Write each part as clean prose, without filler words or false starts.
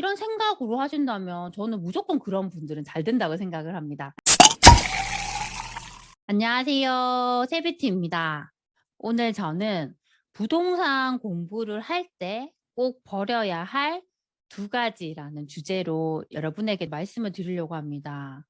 이런 생각으로 하신다면 저는 무조건 그런 분들은 잘 된다고 생각을 합니다. 안녕하세요. 세비티입니다. 오늘 저는 부동산 공부를 할 때 꼭 버려야 할 두 가지라는 주제로 여러분에게 말씀을 드리려고 합니다.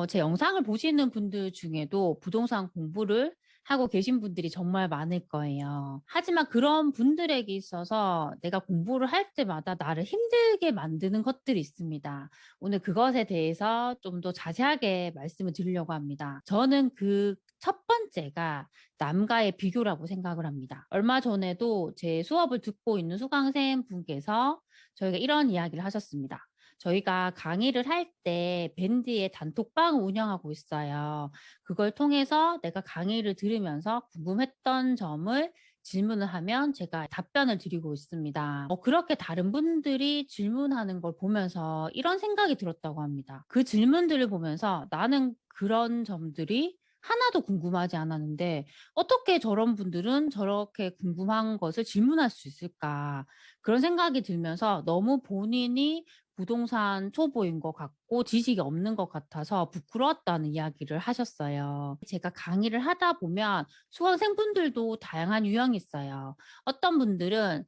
제 영상을 보시는 분들 중에도 부동산 공부를 하고 계신 분들이 정말 많을 거예요. 하지만 그런 분들에게 있어서 내가 공부를 할 때마다 나를 힘들게 만드는 것들이 있습니다. 오늘 그것에 대해서 좀 더 자세하게 말씀을 드리려고 합니다. 저는 그 첫 번째가 남과의 비교라고 생각을 합니다. 얼마 전에도 제 수업을 듣고 있는 수강생 분께서 저희가 이런 이야기를 하셨습니다. 저희가 강의를 할 때 밴드의 단톡방을 운영하고 있어요. 그걸 통해서 내가 강의를 들으면서 궁금했던 점을 질문을 하면 제가 답변을 드리고 있습니다. 그렇게 다른 분들이 질문하는 걸 보면서 이런 생각이 들었다고 합니다. 그 질문들을 보면서 나는 그런 점들이 하나도 궁금하지 않았는데 어떻게 저런 분들은 저렇게 궁금한 것을 질문할 수 있을까? 그런 생각이 들면서 너무 본인이 부동산 초보인 것 같고 지식이 없는 것 같아서 부끄러웠다는 이야기를 하셨어요. 제가 강의를 하다 보면 수강생분들도 다양한 유형이 있어요. 어떤 분들은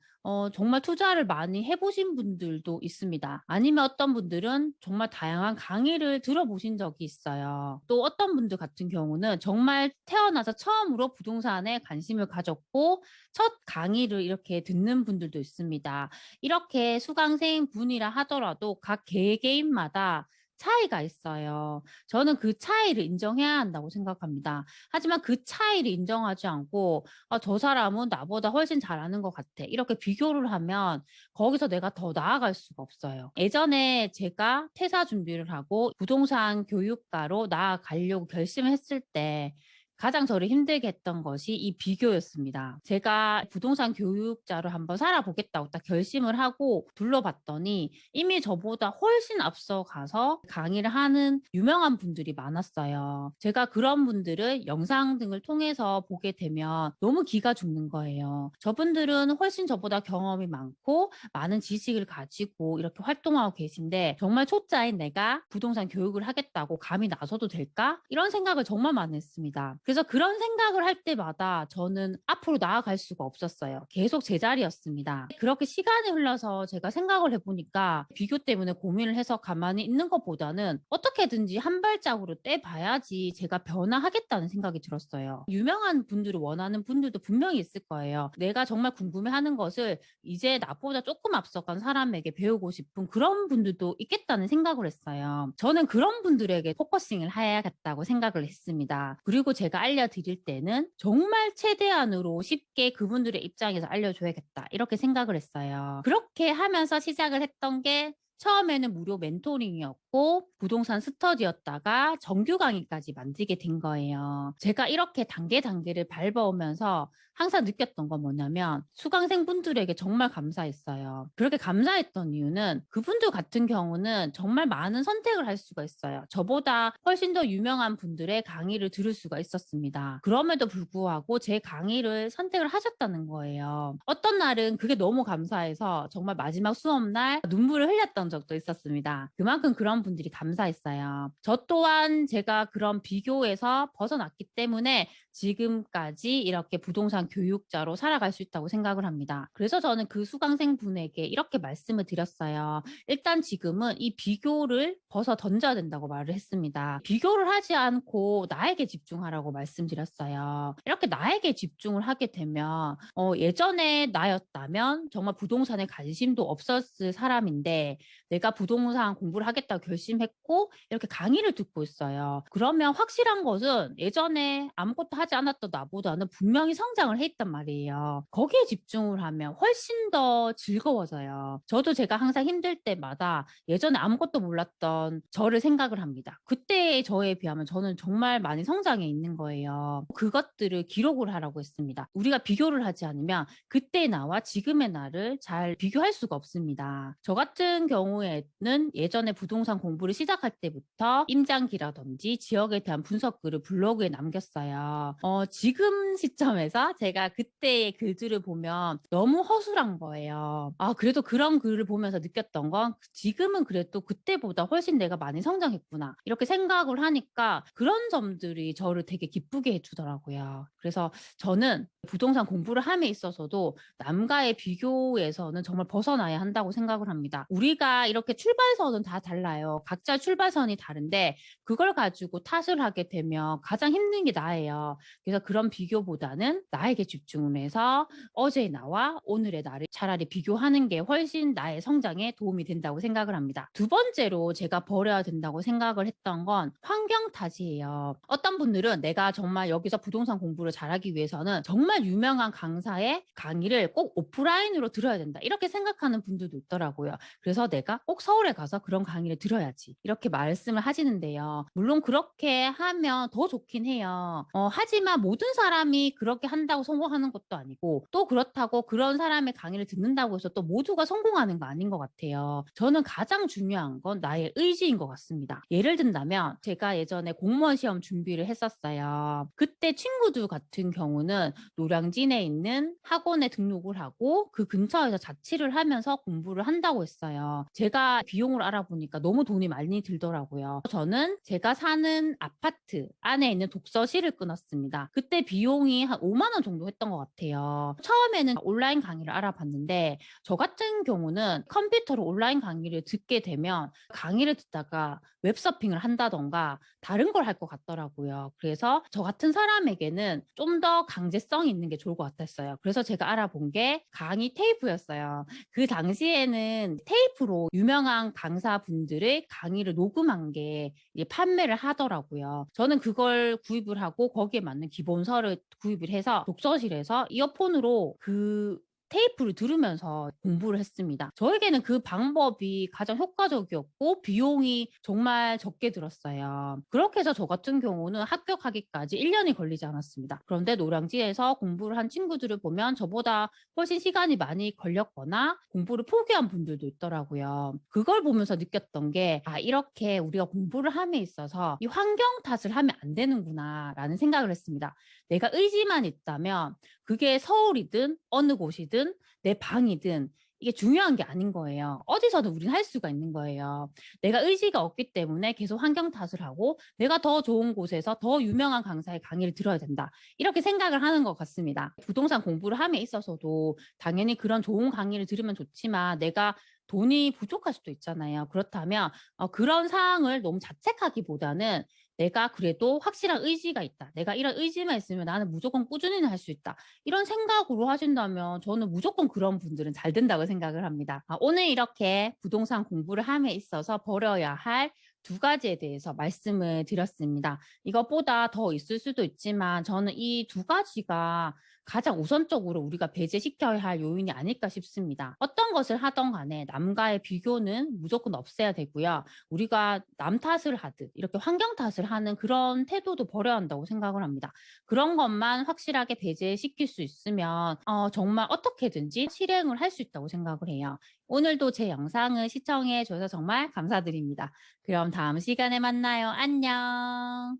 정말 투자를 많이 해보신 분들도 있습니다. 아니면 어떤 분들은 정말 다양한 강의를 들어보신 적이 있어요. 또 어떤 분들 같은 경우는 정말 태어나서 처음으로 부동산에 관심을 가졌고 첫 강의를 이렇게 듣는 분들도 있습니다. 이렇게 수강생 분이라 하더라도 각 개개인마다 차이가 있어요. 저는 그 차이를 인정해야 한다고 생각합니다. 하지만 그 차이를 인정하지 않고 저 사람은 나보다 훨씬 잘하는 것 같아. 이렇게 비교를 하면 거기서 내가 더 나아갈 수가 없어요. 예전에 제가 퇴사 준비를 하고 부동산 교육가로 나아가려고 결심을 했을 때 가장 저를 힘들게 했던 것이 이 비교였습니다. 제가 부동산 교육자로 한번 살아보겠다고 딱 결심을 하고 둘러봤더니 이미 저보다 훨씬 앞서가서 강의를 하는 유명한 분들이 많았어요. 제가 그런 분들을 영상 등을 통해서 보게 되면 너무 기가 죽는 거예요. 저분들은 훨씬 저보다 경험이 많고 많은 지식을 가지고 이렇게 활동하고 계신데 정말 초짜인 내가 부동산 교육을 하겠다고 감히 나서도 될까? 이런 생각을 정말 많이 했습니다. 그래서 그런 생각을 할 때마다 저는 앞으로 나아갈 수가 없었어요. 계속 제자리였습니다. 그렇게 시간이 흘러서 제가 생각을 해보니까 비교 때문에 고민을 해서 가만히 있는 것보다는 어떻게든지 한 발짝으로 떼봐야지 제가 변화하겠다는 생각이 들었어요. 유명한 분들을 원하는 분들도 분명히 있을 거예요. 내가 정말 궁금해하는 것을 이제 나보다 조금 앞서간 사람에게 배우고 싶은 그런 분들도 있겠다는 생각을 했어요. 저는 그런 분들에게 포커싱을 해야겠다고 생각을 했습니다. 그리고 제가 알려드릴 때는 정말 최대한으로 쉽게 그분들의 입장에서 알려줘야겠다 이렇게 생각을 했어요. 그렇게 하면서 시작을 했던 게 처음에는 무료 멘토링이었고 부동산 스터디였다가 정규 강의까지 만들게 된 거예요. 제가 이렇게 단계를 밟아오면서 항상 느꼈던 건 뭐냐면 수강생분들에게 정말 감사했어요. 그렇게 감사했던 이유는 그분들 같은 경우는 정말 많은 선택을 할 수가 있어요. 저보다 훨씬 더 유명한 분들의 강의를 들을 수가 있었습니다. 그럼에도 불구하고 제 강의를 선택을 하셨다는 거예요. 어떤 날은 그게 너무 감사해서 정말 마지막 수업날 눈물을 흘렸던 적도 있었습니다. 그만큼 그런 분들이 감사했어요. 저 또한 제가 그런 비교에서 벗어났기 때문에 지금까지 이렇게 부동산 교육자로 살아갈 수 있다고 생각을 합니다. 그래서 저는 그 수강생 분에게 이렇게 말씀을 드렸어요. 일단 지금은 이 비교를 벗어 던져야 된다고 말을 했습니다. 비교를 하지 않고 나에게 집중하라고 말씀드렸어요. 이렇게 나에게 집중을 하게 되면 예전에 나였다면 정말 부동산에 관심도 없었을 사람인데 내가 부동산 공부를 하겠다고 결심했고 이렇게 강의를 듣고 있어요. 그러면 확실한 것은 예전에 아무것도 하지 않았던 나보다는 분명히 성장을 해 있단 말이에요. 거기에 집중을 하면 훨씬 더 즐거워져요. 저도 제가 항상 힘들 때마다 예전에 아무것도 몰랐던 저를 생각을 합니다. 그때의 저에 비하면 저는 정말 많이 성장해 있는 거예요. 그것들을 기록을 하라고 했습니다. 우리가 비교를 하지 않으면 그때 나와 지금의 나를 잘 비교할 수가 없습니다. 저 같은 경우에는 예전에 부동산 부동산 공부를 시작할 때부터 임장기라든지 지역에 대한 분석글을 블로그에 남겼어요. 지금 시점에서 제가 그때의 글들을 보면 너무 허술한 거예요. 그래도 그런 글을 보면서 느꼈던 건 지금은 그래도 그때보다 훨씬 내가 많이 성장했구나. 이렇게 생각을 하니까 그런 점들이 저를 되게 기쁘게 해주더라고요. 그래서 저는 부동산 공부를 함에 있어서도 남과의 비교에서는 정말 벗어나야 한다고 생각을 합니다. 우리가 이렇게 출발선은 다 달라요. 각자 출발선이 다른데 그걸 가지고 탓을 하게 되면 가장 힘든 게 나예요. 그래서 그런 비교보다는 나에게 집중을 해서 어제의 나와 오늘의 나를 차라리 비교하는 게 훨씬 나의 성장에 도움이 된다고 생각을 합니다. 두 번째로 제가 버려야 된다고 생각을 했던 건 환경 탓이에요. 어떤 분들은 내가 정말 여기서 부동산 공부를 잘하기 위해서는 정말 유명한 강사의 강의를 꼭 오프라인으로 들어야 된다. 이렇게 생각하는 분들도 있더라고요. 그래서 내가 꼭 서울에 가서 그런 강의를 들어야지. 이렇게 말씀을 하시는데요. 물론 그렇게 하면 더 좋긴 해요. 하지만 모든 사람이 그렇게 한다고 성공하는 것도 아니고 또 그렇다고 그런 사람의 강의를 듣는다고 해서 또 모두가 성공하는 거 아닌 것 같아요. 저는 가장 중요한 건 나의 의지인 것 같습니다. 예를 든다면 제가 예전에 공무원 시험 준비를 했었어요. 그때 친구들 같은 경우는 노량진에 있는 학원에 등록을 하고 그 근처에서 자취를 하면서 공부를 한다고 했어요. 제가 비용을 알아보니까 너무 돈이 많이 들더라고요. 저는 제가 사는 아파트 안에 있는 독서실을 끊었습니다. 그때 비용이 한 5만 원 정도 했던 것 같아요. 처음에는 온라인 강의를 알아봤는데 저 같은 경우는 컴퓨터로 온라인 강의를 듣게 되면 강의를 듣다가 웹서핑을 한다던가 다른 걸 할 것 같더라고요. 그래서 저 같은 사람에게는 좀 더 강제성이 있는 게 좋을 것 같았어요. 그래서 제가 알아본 게 강의 테이프였어요. 그 당시에는 테이프로 유명한 강사분들의 강의를 녹음한 게 판매를 하더라고요. 저는 그걸 구입을 하고 거기에 맞는 기본서를 구입을 해서 독서실에서 이어폰으로 그 테이프를 들으면서 공부를 했습니다. 저에게는 그 방법이 가장 효과적이었고 비용이 정말 적게 들었어요. 그렇게 해서 저 같은 경우는 합격하기까지 1년이 걸리지 않았습니다. 그런데 노량진에서 공부를 한 친구들을 보면 저보다 훨씬 시간이 많이 걸렸거나 공부를 포기한 분들도 있더라고요. 그걸 보면서 느꼈던 게 이렇게 우리가 공부를 함에 있어서 이 환경 탓을 하면 안 되는구나 라는 생각을 했습니다. 내가 의지만 있다면 그게 서울이든 어느 곳이든 내 방이든 이게 중요한 게 아닌 거예요. 어디서든 우리는 할 수가 있는 거예요. 내가 의지가 없기 때문에 계속 환경 탓을 하고 내가 더 좋은 곳에서 더 유명한 강사의 강의를 들어야 된다. 이렇게 생각을 하는 것 같습니다. 부동산 공부를 함에 있어서도 당연히 그런 좋은 강의를 들으면 좋지만 내가 돈이 부족할 수도 있잖아요. 그렇다면 그런 사항을 너무 자책하기보다는 내가 그래도 확실한 의지가 있다. 내가 이런 의지만 있으면 나는 무조건 꾸준히 할 수 있다. 이런 생각으로 하신다면 저는 무조건 그런 분들은 잘 된다고 생각을 합니다. 오늘 이렇게 부동산 공부를 함에 있어서 버려야 할 두 가지에 대해서 말씀을 드렸습니다. 이것보다 더 있을 수도 있지만 저는 이 두 가지가 가장 우선적으로 우리가 배제시켜야 할 요인이 아닐까 싶습니다. 어떤 것을 하던 간에 남과의 비교는 무조건 없애야 되고요. 우리가 남 탓을 하듯 이렇게 환경 탓을 하는 그런 태도도 버려야 한다고 생각을 합니다. 그런 것만 확실하게 배제시킬 수 있으면 정말 어떻게든지 실행을 할 수 있다고 생각을 해요. 오늘도 제 영상을 시청해 주셔서 정말 감사드립니다. 그럼 다음 시간에 만나요. 안녕.